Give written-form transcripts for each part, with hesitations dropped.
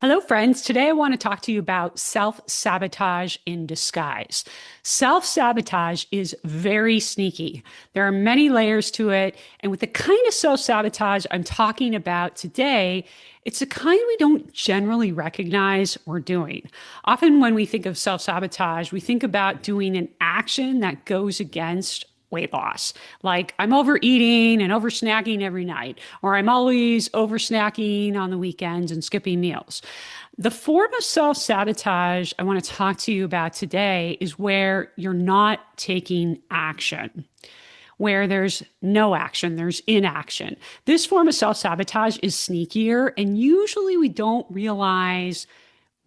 Hello, friends. Today I want to talk to you about self-sabotage in disguise. Self-sabotage is very sneaky. There are many layers to it. And with the kind of self-sabotage I'm talking about today, it's a kind we don't generally recognize we're doing. Often when we think of self-sabotage, we think about doing an action that goes against weight loss. Like I'm overeating and over snacking every night, or I'm always over snacking on the weekends and skipping meals. The form of self sabotage I want to talk to you about today is where you're not taking action. Where there's no action, there's inaction. This form of self sabotage is sneakier, and usually we don't realize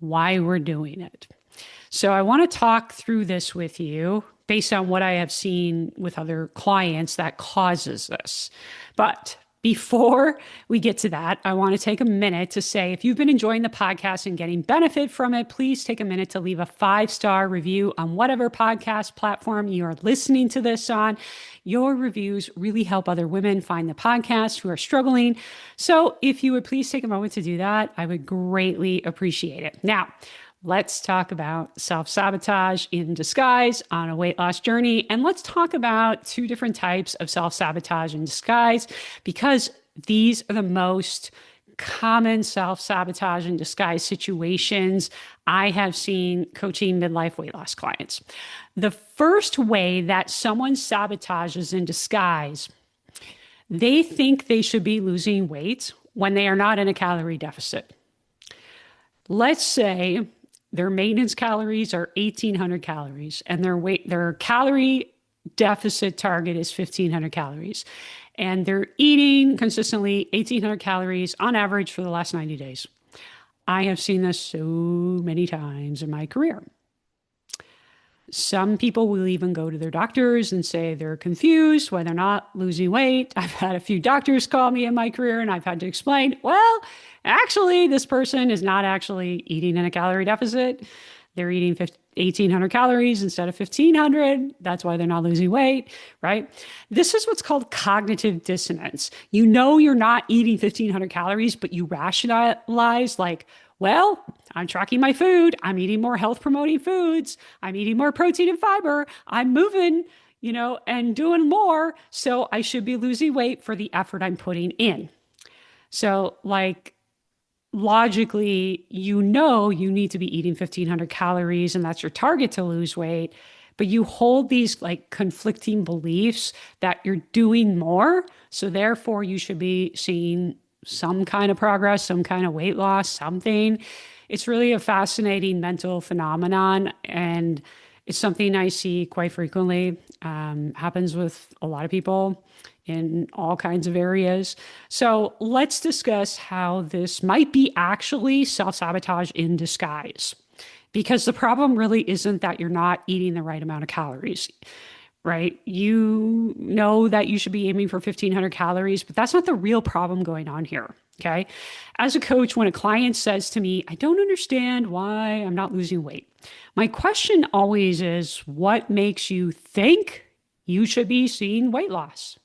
why we're doing it. So I want to talk through this with you based on what I have seen with other clients that causes this. But before we get to that, I want to take a minute to say if you've been enjoying the podcast and getting benefit from it, please take a minute to leave a 5-star review on whatever podcast platform you are listening to this on. Your reviews really help other women find the podcast who are struggling. So if you would please take a moment to do that, I would greatly appreciate it. Now, let's talk about self-sabotage in disguise on a weight loss journey. And let's talk about two different types of self-sabotage in disguise, because these are the most common self-sabotage in disguise situations I have seen coaching midlife weight loss clients. The first way that someone sabotages in disguise, they think they should be losing weight when they are not in a calorie deficit. Let's say their maintenance calories are 1,800 calories and their calorie deficit target is 1,500 calories. And they're eating consistently 1,800 calories on average for the last 90 days. I have seen this so many times in my career. Some people will even go to their doctors and say they're confused why they're not losing weight. I've had a few doctors call me in my career and I've had to explain, well, actually, this person is not actually eating in a calorie deficit. They're eating 1,800 calories instead of 1,500. That's why they're not losing weight, right? This is what's called cognitive dissonance. You know you're not eating 1,500 calories, but you rationalize like, well, I'm tracking my food. I'm eating more health promoting foods. I'm eating more protein and fiber. I'm moving, and doing more. So I should be losing weight for the effort I'm putting in. So logically, you need to be eating 1,500 calories and that's your target to lose weight. But you hold these conflicting beliefs that you're doing more. So therefore you should be seeing some kind of progress, some kind of weight loss, something. It's really a fascinating mental phenomenon. And it's something I see quite frequently. Happens with a lot of people in all kinds of areas. So let's discuss how this might be actually self-sabotage in disguise. Because the problem really isn't that you're not eating the right amount of calories, right? You know that you should be aiming for 1,500 calories, but that's not the real problem going on here, okay? As a coach, when a client says to me, I don't understand why I'm not losing weight, my question always is, what makes you think you should be seeing weight loss?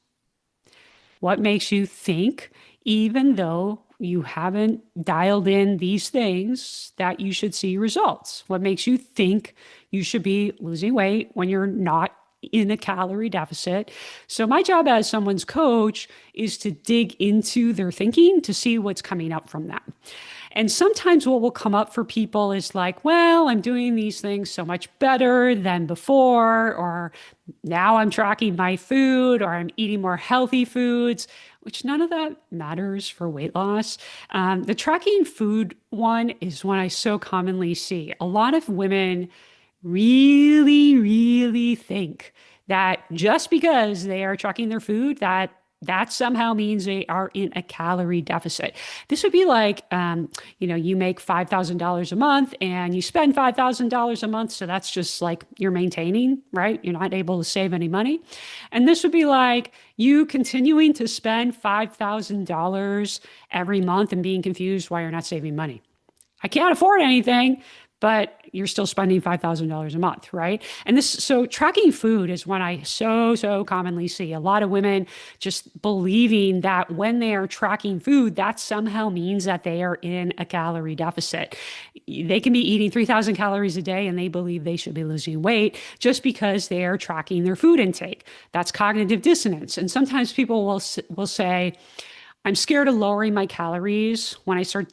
What makes you think, even though you haven't dialed in these things, that you should see results? What makes you think you should be losing weight when you're not in a calorie deficit? So my job as someone's coach is to dig into their thinking to see what's coming up from them. And sometimes what will come up for people is like, well, I'm doing these things so much better than before, or now I'm tracking my food, or I'm eating more healthy foods, which none of that matters for weight loss. The tracking food one is one I so commonly see. A lot of women really, really think that just because they are tracking their food, that somehow means they are in a calorie deficit. This would be like, you make $5,000 a month and you spend $5,000 a month. So that's just like you're maintaining, right? You're not able to save any money. And this would be like you continuing to spend $5,000 every month and being confused why you're not saving money. I can't afford anything, but you're still spending $5,000 a month, right? And so tracking food is one I so commonly see. A lot of women just believing that when they are tracking food, that somehow means that they are in a calorie deficit. They can be eating 3,000 calories a day and they believe they should be losing weight just because they are tracking their food intake. That's cognitive dissonance. And sometimes people will say, I'm scared of lowering my calories. When I start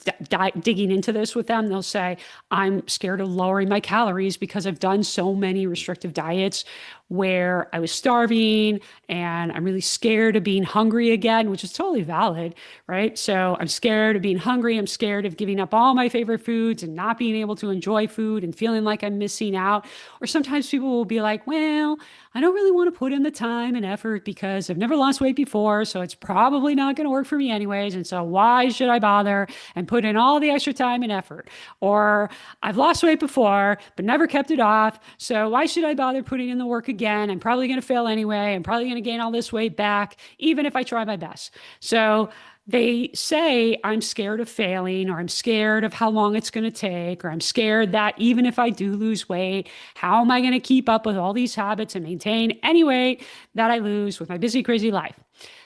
digging into this with them, they'll say, I'm scared of lowering my calories because I've done so many restrictive diets where I was starving and I'm really scared of being hungry again, which is totally valid, right? So I'm scared of being hungry. I'm scared of giving up all my favorite foods and not being able to enjoy food and feeling like I'm missing out. Or sometimes people will be like, well, I don't really want to put in the time and effort because I've never lost weight before, so it's probably not going to work for me anyways. And so why should I bother and put in all the extra time and effort? Or I've lost weight before, but never kept it off. So why should I bother putting in the work again? I'm probably going to fail anyway. I'm probably going to gain all this weight back, even if I try my best. So they say, I'm scared of failing, or I'm scared of how long it's going to take, or I'm scared that even if I do lose weight, how am I going to keep up with all these habits and maintain any weight that I lose with my busy, crazy life?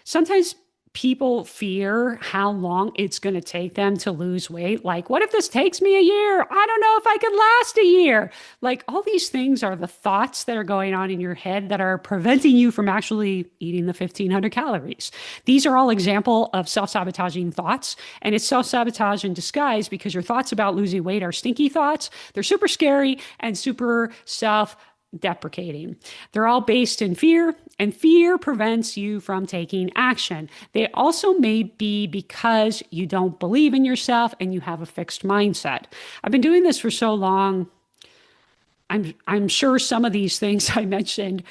Sometimes people fear how long it's going to take them to lose weight. Like, what if this takes me a year? I don't know if I could last a year. Like, all these things are the thoughts that are going on in your head that are preventing you from actually eating the 1,500 calories. These are all example of self-sabotaging thoughts, and it's self-sabotage in disguise because your thoughts about losing weight are stinky thoughts. They're super scary and super self-deprecating. They're all based in fear, and fear prevents you from taking action. They also may be because you don't believe in yourself and you have a fixed mindset. I've been doing this for so long. I'm sure some of these things I mentioned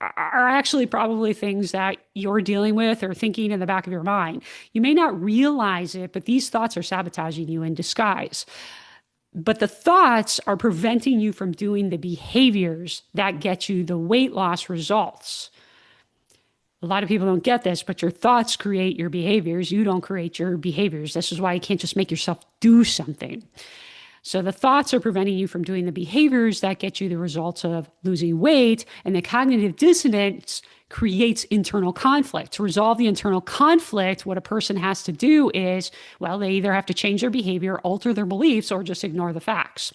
are actually probably things that you're dealing with or thinking in the back of your mind. You may not realize it, but these thoughts are sabotaging you in disguise. But the thoughts are preventing you from doing the behaviors that get you the weight loss results. A lot of people don't get this, but your thoughts create your behaviors. You don't create your behaviors. This is why you can't just make yourself do something. So the thoughts are preventing you from doing the behaviors that get you the results of losing weight, and the cognitive dissonance creates internal conflict. To resolve the internal conflict, what a person has to do is, well, they either have to change their behavior, alter their beliefs, or just ignore the facts.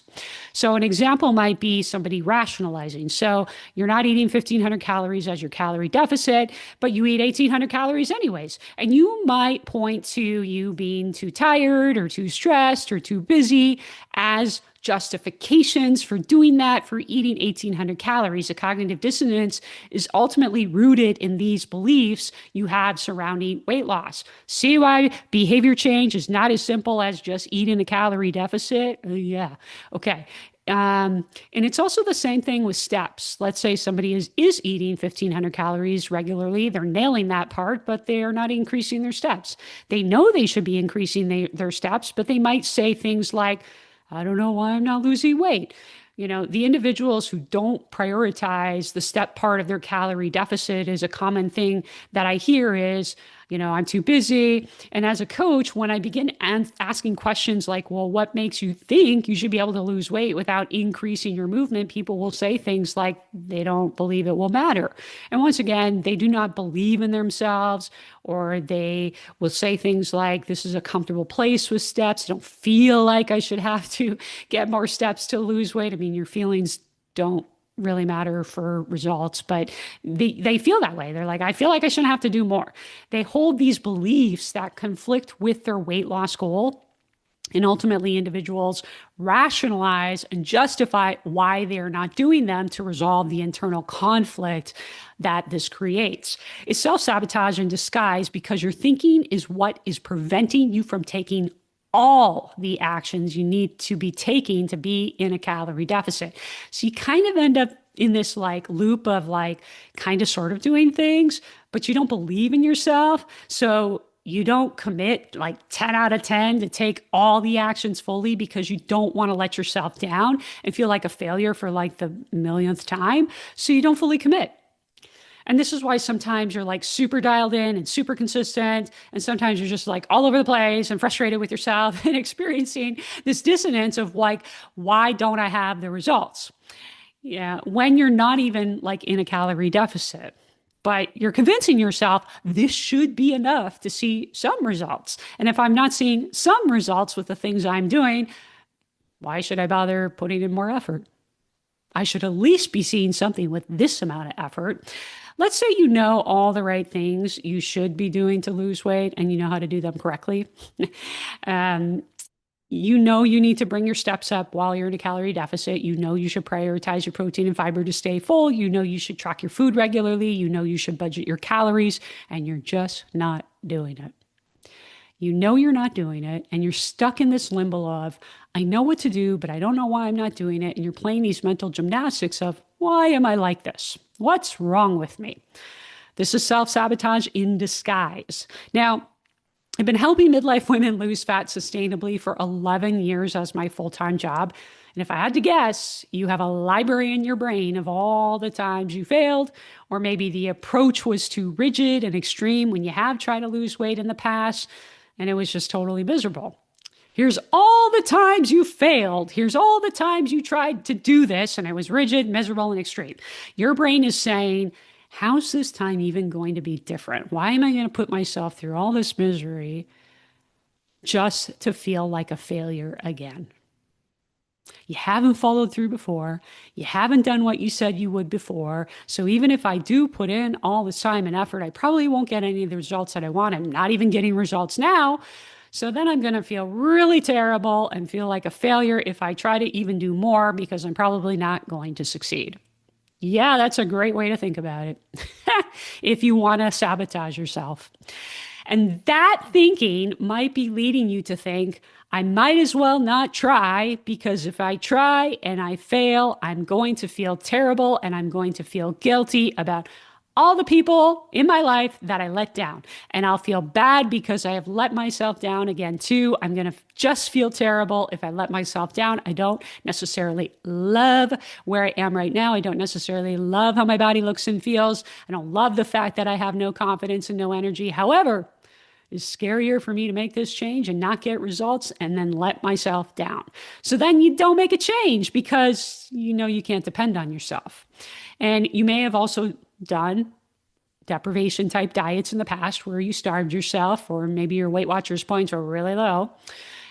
So an example might be somebody rationalizing. So you're not eating 1,500 calories as your calorie deficit, but you eat 1,800 calories anyways. And you might point to you being too tired or too stressed or too busy as justifications for doing that, for eating 1,800 calories. The cognitive dissonance is ultimately rooted in these beliefs you have surrounding weight loss. See why behavior change is not as simple as just eating a calorie deficit? Yeah. Okay. And it's also the same thing with steps. Let's say somebody is eating 1,500 calories regularly. They're nailing that part, but they are not increasing their steps. They know they should be increasing their steps, but they might say things like, I don't know why I'm not losing weight. You know, the individuals who don't prioritize the step part of their calorie deficit is a common thing that I hear is, you know, I'm too busy. And as a coach, when I begin asking questions like, well, what makes you think you should be able to lose weight without increasing your movement? People will say things like they don't believe it will matter. And once again, they do not believe in themselves, or they will say things like, this is a comfortable place with steps. I don't feel like I should have to get more steps to lose weight. I mean, your feelings don't really matter for results, but they feel that way. They're like, I feel like I shouldn't have to do more. They hold these beliefs that conflict with their weight loss goal. And ultimately, individuals rationalize and justify why they are not doing them to resolve the internal conflict that this creates. It's self-sabotage in disguise because your thinking is what is preventing you from taking all the actions you need to be taking to be in a calorie deficit. So you kind of end up in this like loop of like kind of sort of doing things, but you don't believe in yourself. So you don't commit like 10 out of 10 to take all the actions fully because you don't want to let yourself down and feel like a failure for like the millionth time. So you don't fully commit. And this is why sometimes you're like super dialed in and super consistent. And sometimes you're just like all over the place and frustrated with yourself and experiencing this dissonance of like, why don't I have the results? Yeah. When you're not even like in a calorie deficit, but you're convincing yourself this should be enough to see some results. And if I'm not seeing some results with the things I'm doing, why should I bother putting in more effort? I should at least be seeing something with this amount of effort. Let's say you know all the right things you should be doing to lose weight and you know how to do them correctly. um, you know you need to bring your steps up while you're in a calorie deficit. You know you should prioritize your protein and fiber to stay full. You know you should track your food regularly. You know you should budget your calories, and you're just not doing it. You know you're not doing it, and you're stuck in this limbo of, I know what to do, but I don't know why I'm not doing it. And you're playing these mental gymnastics of, why am I like this? What's wrong with me? This is self sabotage in disguise. Now, I've been helping midlife women lose fat sustainably for 11 years as my full time job. And if I had to guess, you have a library in your brain of all the times you failed, or maybe the approach was too rigid and extreme when you have tried to lose weight in the past, and it was just totally miserable. Here's all the times you failed. Here's all the times you tried to do this, and it was rigid, miserable, and extreme. Your brain is saying, how's this time even going to be different? Why am I going to put myself through all this misery just to feel like a failure again? You haven't followed through before. You haven't done what you said you would before. So even if I do put in all this time and effort, I probably won't get any of the results that I want. I'm not even getting results now. So then I'm going to feel really terrible and feel like a failure if I try to even do more because I'm probably not going to succeed. Yeah, that's a great way to think about it. If you want to sabotage yourself. And that thinking might be leading you to think, I might as well not try because if I try and I fail, I'm going to feel terrible and I'm going to feel guilty about all the people in my life that I let down. And I'll feel bad because I have let myself down again, too. I'm going to just feel terrible if I let myself down. I don't necessarily love where I am right now. I don't necessarily love how my body looks and feels. I don't love the fact that I have no confidence and no energy. However, it's scarier for me to make this change and not get results and then let myself down. So then you don't make a change because you know you can't depend on yourself. And you may have also done deprivation type diets in the past where you starved yourself, or maybe your Weight Watchers points were really low.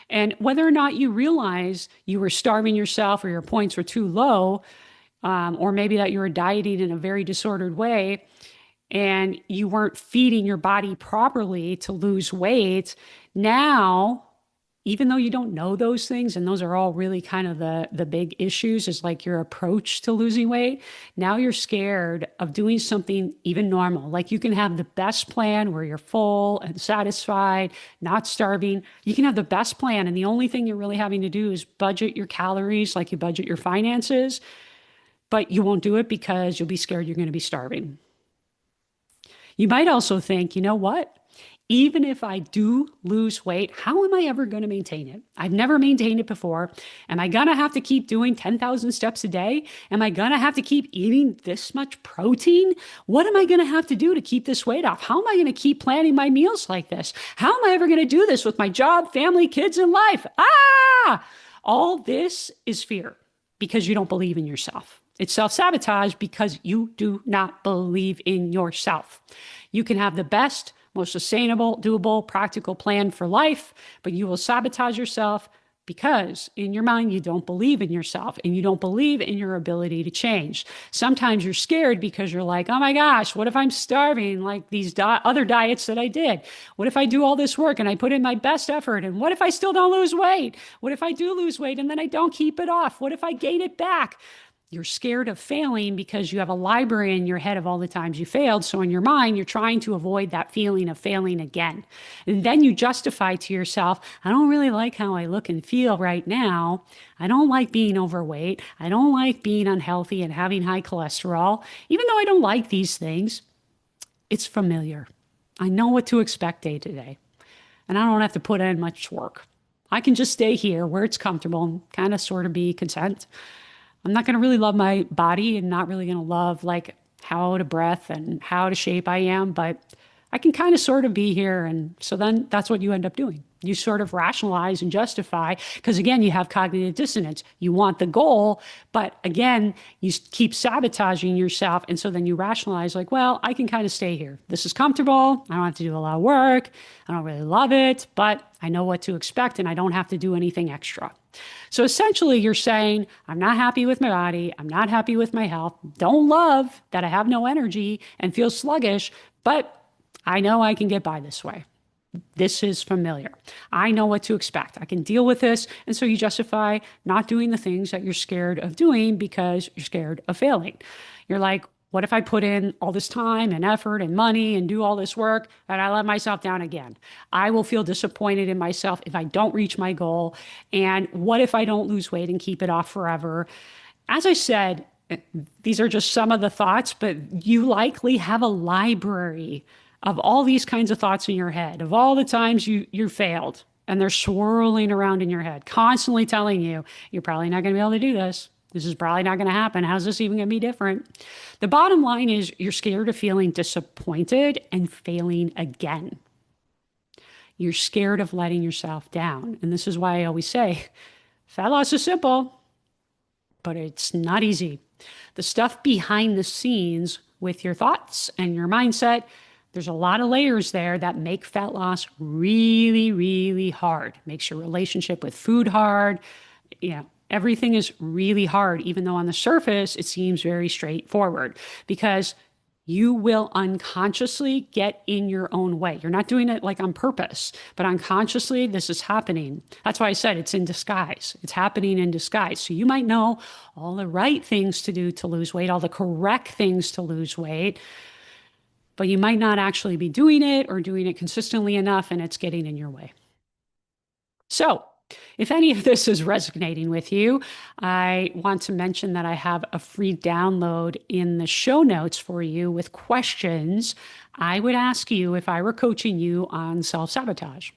And whether or not you realize you were starving yourself or your points were too low, or maybe that you were dieting in a very disordered way and you weren't feeding your body properly to lose weight, now, even though you don't know those things, and those are all really kind of the big issues, is like your approach to losing weight. Now you're scared of doing something even normal. Like you can have the best plan where you're full and satisfied, not starving. You can have the best plan, and the only thing you're really having to do is budget your calories like you budget your finances, but you won't do it because you'll be scared you're going to be starving. You might also think, you know what? Even if I do lose weight, how am I ever going to maintain it? I've never maintained it before. Am I going to have to keep doing 10,000 steps a day? Am I going to have to keep eating this much protein? What am I going to have to do to keep this weight off? How am I going to keep planning my meals like this? How am I ever going to do this with my job, family, kids, and life? All this is fear because you don't believe in yourself. It's self-sabotage because you do not believe in yourself. You can have the best, most sustainable, doable, practical plan for life, but you will sabotage yourself because in your mind, you don't believe in yourself and you don't believe in your ability to change. Sometimes you're scared because you're like, oh my gosh, what if I'm starving like these other diets that I did? What if I do all this work and I put in my best effort? And what if I still don't lose weight? What if I do lose weight and then I don't keep it off? What if I gain it back? You're scared of failing because you have a library in your head of all the times you failed. So in your mind, you're trying to avoid that feeling of failing again. And then you justify to yourself, I don't really like how I look and feel right now. I don't like being overweight. I don't like being unhealthy and having high cholesterol. Even though I don't like these things, it's familiar. I know what to expect day to day. And I don't have to put in much work. I can just stay here where it's comfortable and kind of sort of be content. I'm not going to really love my body and not really going to love like how out of breath and how out of shape I am, but I can kind of sort of be here. And so then that's what you end up doing. You sort of rationalize and justify because, again, you have cognitive dissonance. You want the goal, but again, keep sabotaging yourself. And so then you rationalize, like, well, I can kind of stay here. This is comfortable. I don't have to do a lot of work. I don't really love it, but I know what to expect and I don't have to do anything extra. So essentially, you're saying, I'm not happy with my body. I'm not happy with my health. Don't love that I have no energy and feel sluggish, but I know I can get by this way. This is familiar. I know what to expect. I can deal with this. And so you justify not doing the things that you're scared of doing because you're scared of failing. You're like, what if I put in all this time and effort and money and do all this work and I let myself down again? I will feel disappointed in myself if I don't reach my goal. And what if I don't lose weight and keep it off forever? As I said, these are just some of the thoughts, but you likely have a library of all these kinds of thoughts in your head, of all the times you failed, and they're swirling around in your head, constantly telling you, you're probably not going to be able to do this. This is probably not going to happen. How's this even going to be different? The bottom line is you're scared of feeling disappointed and failing again. You're scared of letting yourself down. And this is why I always say, fat loss is simple, but it's not easy. The stuff behind the scenes with your thoughts and your mindset, there's a lot of layers there that make fat loss really, really hard. Makes your relationship with food hard. Everything is really hard, even though on the surface it seems very straightforward because you will unconsciously get in your own way. You're not doing it like on purpose, but unconsciously this is happening. That's why I said it's in disguise. It's happening in disguise. So you might know all the right things to do to lose weight, all the correct things to lose weight, but you might not actually be doing it or doing it consistently enough, and it's getting in your way. So, if any of this is resonating with you, I want to mention that I have a free download in the show notes for you with questions I would ask you if I were coaching you on self-sabotage.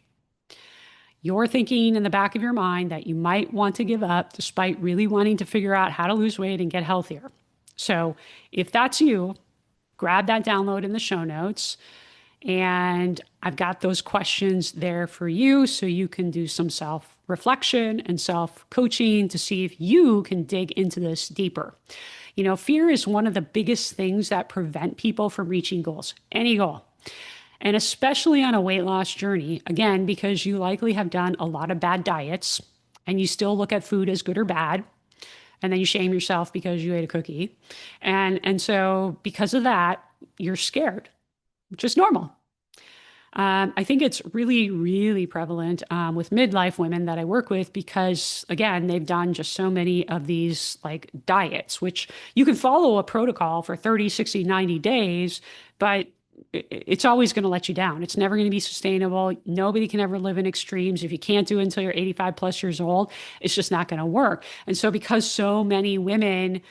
You're thinking in the back of your mind that you might want to give up despite really wanting to figure out how to lose weight and get healthier. So, if that's you, grab that download in the show notes. And I've got those questions there for you so you can do some self-reflection and self-coaching to see if you can dig into this deeper. Fear is one of the biggest things that prevent people from reaching goals, any goal. And especially on a weight loss journey, again, because you likely have done a lot of bad diets and you still look at food as good or bad. And then you shame yourself because you ate a cookie. And so because of that, you're scared, which is normal. I think it's really, really prevalent with midlife women that I work with because, again, they've done just so many of these like diets, which you can follow a protocol for 30, 60, 90 days, but it's always going to let you down. It's never going to be sustainable. Nobody can ever live in extremes. If you can't do it until you're 85 plus years old, it's just not going to work. And so because so many women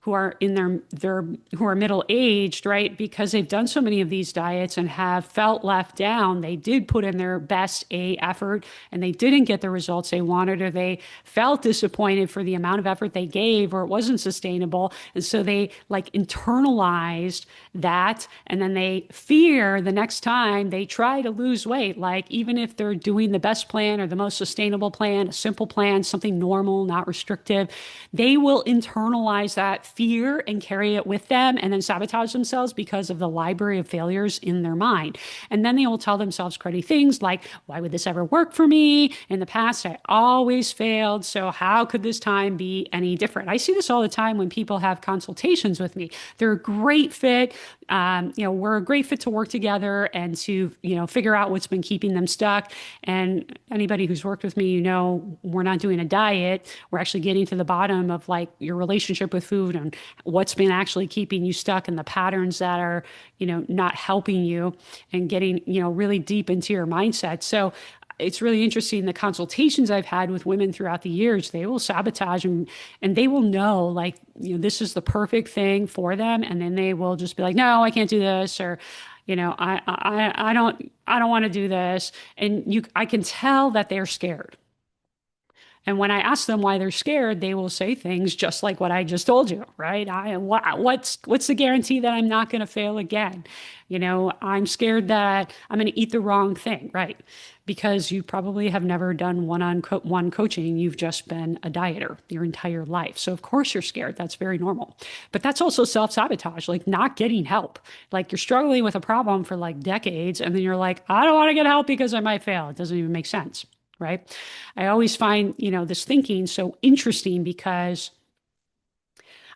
who are in their who are middle aged, right? Because they've done so many of these diets and have felt left down, they did put in their best effort and they didn't get the results they wanted, or they felt disappointed for the amount of effort they gave, or it wasn't sustainable. And so they like internalized that, and then they fear the next time they try to lose weight, like even if they're doing the best plan or the most sustainable plan, a simple plan, something normal, not restrictive, they will internalize that fear and carry it with them and then sabotage themselves because of the library of failures in their mind. And then they will tell themselves cruddy things like, why would this ever work for me? In the past, I always failed. So how could this time be any different? I see this all the time when people have consultations with me. They're a great fit. We're a great fit to work together and to, figure out what's been keeping them stuck. And anybody who's worked with me, we're not doing a diet. We're actually getting to the bottom of like your relationship with food and what's been actually keeping you stuck and the patterns that are, not helping you, and getting, really deep into your mindset. So it's really interesting. The consultations I've had with women throughout the years, they will sabotage and they will know like, this is the perfect thing for them. And then they will just be like, no, I can't do this. Or, I don't want to do this. And I can tell that they're scared. And when I ask them why they're scared, they will say things just like what I just told you, right? What's the guarantee that I'm not going to fail again? I'm scared that I'm going to eat the wrong thing, right? Because you probably have never done one coaching. You've just been a dieter your entire life. So of course you're scared. That's very normal. But that's also self-sabotage, like not getting help. Like you're struggling with a problem for like decades, and then you're like, I don't want to get help because I might fail. It doesn't even make sense, right? I always find, this thinking so interesting because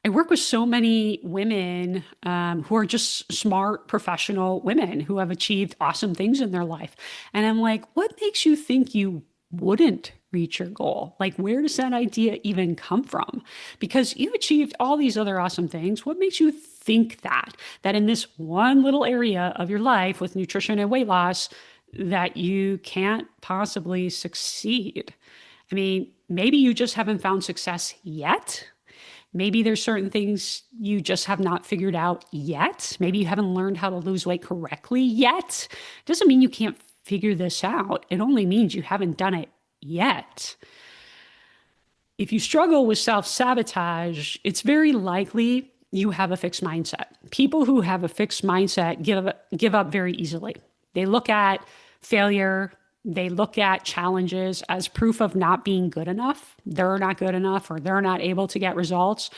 I work with so many women who are just smart, professional women who have achieved awesome things in their life. And I'm like, what makes you think you wouldn't reach your goal? Like, where does that idea even come from? Because you've achieved all these other awesome things. What makes you think that in this one little area of your life with nutrition and weight loss, that you can't possibly succeed? I mean, maybe you just haven't found success yet. Maybe there's certain things you just have not figured out yet. Maybe you haven't learned how to lose weight correctly yet. Doesn't mean you can't figure this out. It only means you haven't done it yet. If you struggle with self-sabotage, it's very likely you have a fixed mindset. People who have a fixed mindset give up very easily. They look at failure, they look at challenges as proof of not being good enough. They're not good enough, or they're not able to get results.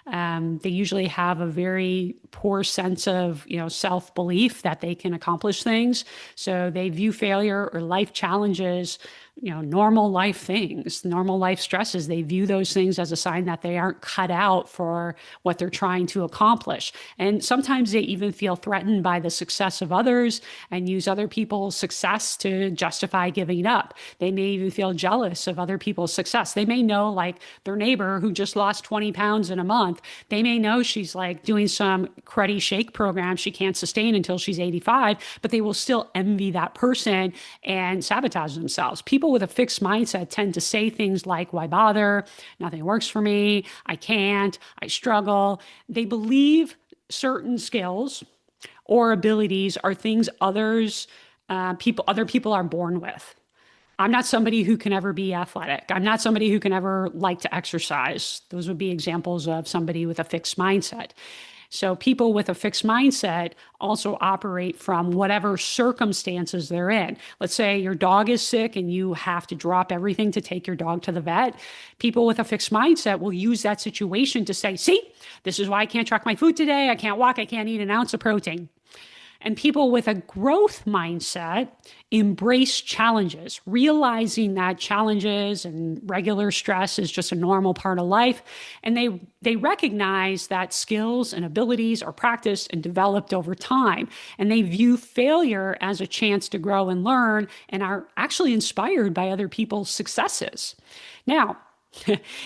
They usually have a very poor sense of, self-belief that they can accomplish things. So they view failure or life challenges, normal life things, normal life stresses. They view those things as a sign that they aren't cut out for what they're trying to accomplish. And sometimes they even feel threatened by the success of others and use other people's success to justify giving up. They may even feel jealous of other people's success. They may know, like, their neighbor who just lost 20 pounds in a month. They may know she's like doing some cruddy shake program she can't sustain until she's 85, but they will still envy that person and sabotage themselves. People with a fixed mindset tend to say things like, why bother? Nothing works for me. I can't. I struggle. They believe certain skills or abilities are things other people are born with. I'm not somebody who can ever be athletic. I'm not somebody who can ever like to exercise. Those would be examples of somebody with a fixed mindset. So people with a fixed mindset also operate from whatever circumstances they're in. Let's say your dog is sick and you have to drop everything to take your dog to the vet. People with a fixed mindset will use that situation to say, see, this is why I can't track my food today. I can't walk. I can't eat an ounce of protein. And people with a growth mindset embrace challenges, realizing that challenges and regular stress is just a normal part of life. And they recognize that skills and abilities are practiced and developed over time. And they view failure as a chance to grow and learn, and are actually inspired by other people's successes. Now,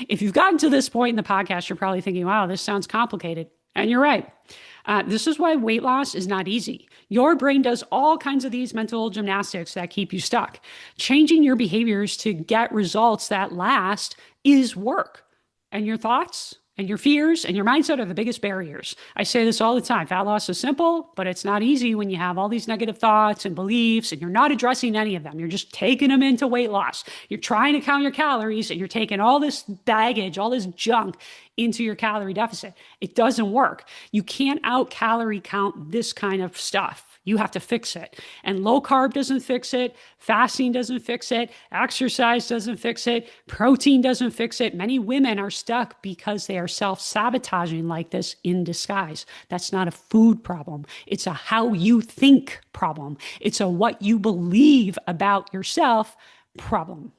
if you've gotten to this point in the podcast, you're probably thinking, wow, this sounds complicated. And you're right. This is why weight loss is not easy. Your brain does all kinds of these mental gymnastics that keep you stuck. Changing your behaviors to get results that last is work. And your thoughts and your fears and your mindset are the biggest barriers. I say this all the time. Fat loss is simple, but it's not easy when you have all these negative thoughts and beliefs and you're not addressing any of them. You're just taking them into weight loss. You're trying to count your calories and you're taking all this baggage, all this junk into your calorie deficit. It doesn't work. You can't out-calorie count this kind of stuff. You have to fix it. And low carb doesn't fix it. Fasting doesn't fix it. Exercise doesn't fix it. Protein doesn't fix it. Many women are stuck because they are self-sabotaging like this in disguise. That's not a food problem. It's a how you think problem. It's a what you believe about yourself problem.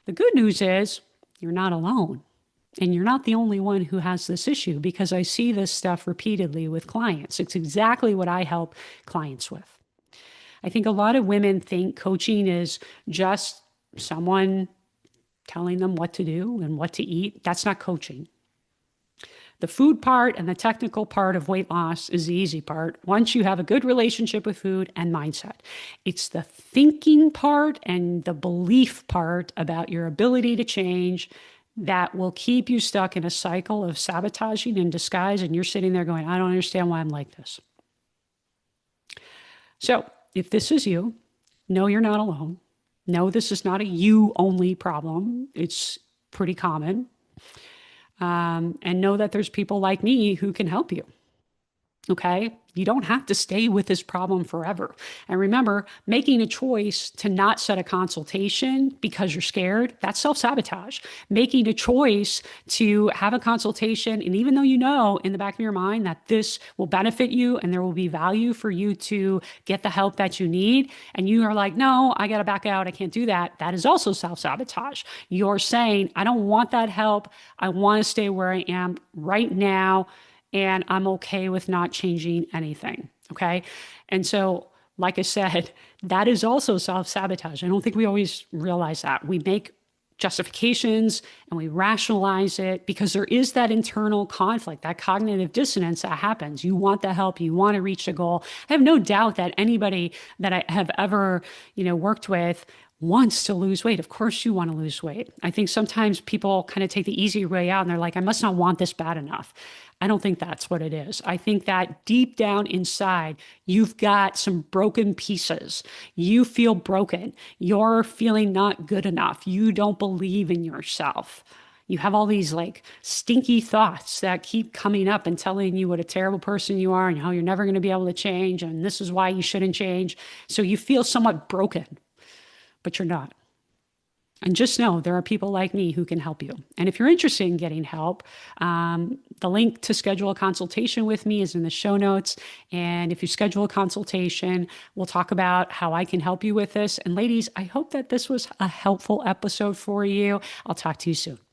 The good news is you're not alone. And you're not the only one who has this issue, because I see this stuff repeatedly with clients. It's exactly what I help clients with. I think a lot of women think coaching is just someone telling them what to do and what to eat. That's not coaching. The food part and the technical part of weight loss is the easy part once you have a good relationship with food and mindset. It's the thinking part and the belief part about your ability to change that will keep you stuck in a cycle of sabotaging in disguise. And you're sitting there going, I don't understand why I'm like this. So if this is you, know you're not alone. No, this is not a you only problem. It's pretty common. And know that there's people like me who can help you. Okay. You don't have to stay with this problem forever. And remember, making a choice to not set a consultation because you're scared, that's self sabotage. Making a choice to have a consultation, and even though you know in the back of your mind that this will benefit you and there will be value for you to get the help that you need, and you are like, no, I got to back out, I can't do that, that is also self sabotage. You're saying, I don't want that help. I want to stay where I am right now and I'm okay with not changing anything. Okay. And so, like I said, that is also self sabotage. I don't think we always realize that. We make justifications and we rationalize it because there is that internal conflict, that cognitive dissonance that happens. You want the help, you want to reach the goal. I have no doubt that anybody that I have ever, worked with wants to lose weight. Of course you want to lose weight. I think sometimes people kind of take the easy way out and they're like, I must not want this bad enough. I don't think that's what it is. I think that deep down inside, you've got some broken pieces. You feel broken. You're feeling not good enough. You don't believe in yourself. You have all these like stinky thoughts that keep coming up and telling you what a terrible person you are and how you're never going to be able to change. And this is why you shouldn't change. So you feel somewhat broken, but you're not. And just know there are people like me who can help you. And if you're interested in getting help, the link to schedule a consultation with me is in the show notes. And if you schedule a consultation, we'll talk about how I can help you with this. And ladies, I hope that this was a helpful episode for you. I'll talk to you soon.